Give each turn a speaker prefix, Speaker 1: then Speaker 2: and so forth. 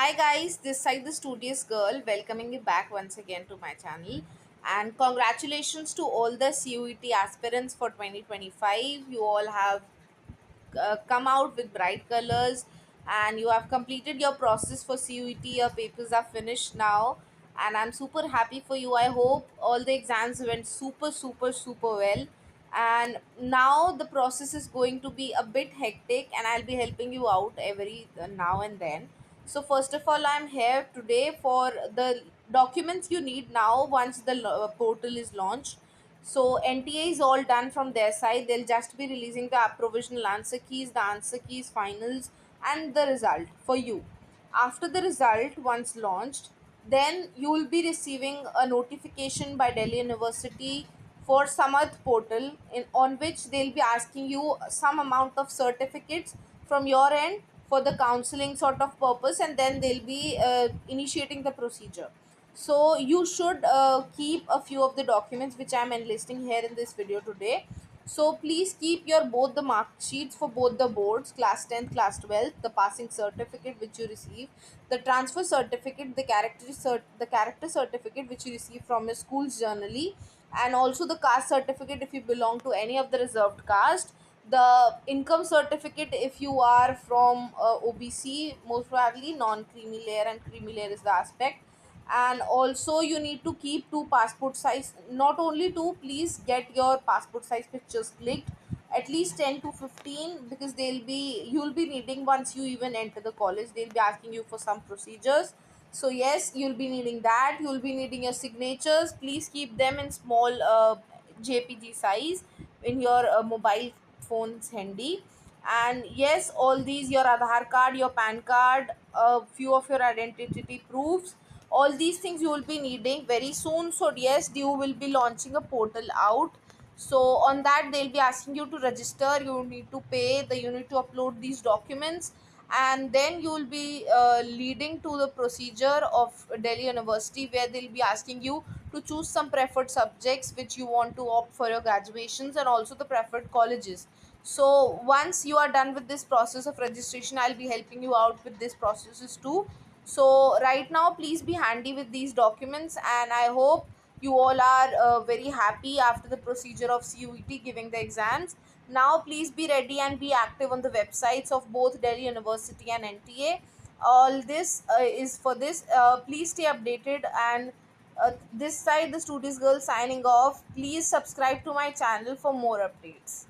Speaker 1: Hi guys, this side the studious girl welcoming you back once again to my channel, and congratulations to all the CUET aspirants for 2025. You all have come out with bright colors and you have completed your process for CUET. Your papers are finished now and I'm super happy for you. I hope all the exams went super well, and now the process is going to be a bit hectic and I'll be helping you out every now and then. So first of all, I'm here today for the documents you need now once the portal is launched. So NTA is all done from their side. They'll just be releasing the provisional answer keys, the answer keys, finals, and the result for you. After the result, once launched, then you will be receiving a notification by Delhi University for Samarth portal, on which they'll be asking you some amount of certificates from your end for the counseling sort of purpose, and then they'll be initiating the procedure. So you should keep a few of the documents which I'm enlisting here in this video today. So please keep your both the mark sheets for both the boards, class 10th, class 12th, the passing certificate which you receive, the transfer certificate, the character certificate which you receive from your school's journally, and also the caste certificate if you belong to any of the reserved caste, the income certificate if you are from OBC, most probably non creamy layer and creamy layer is the aspect. And also you need to keep two passport size, not only two, please get your passport size pictures clicked, at least 10 to 15, because you'll be needing once you even enter the college. They'll be asking you for some procedures. So yes, you'll be needing that. You'll be needing your signatures. Please keep them in small JPG size in your mobile phones handy. And yes, all these, your Aadhaar card, your PAN card, a few of your identity proofs, all these things you will be needing very soon. So yes, you will be launching a portal out. So on that they'll be asking you to register, you need to pay you need to upload these documents, and then you will be leading to the procedure of Delhi University, where they'll be asking you to choose some preferred subjects which you want to opt for your graduations, and also the preferred colleges. So once you are done with this process of registration, I'll be helping you out with these processes too. So right now, please be handy with these documents, and I hope you all are very happy after the procedure of CUET giving the exams. Now, please be ready and be active on the websites of both Delhi University and NTA. All this is for this. Please stay updated, and this side, the Studies Girl signing off. Please subscribe to my channel for more updates.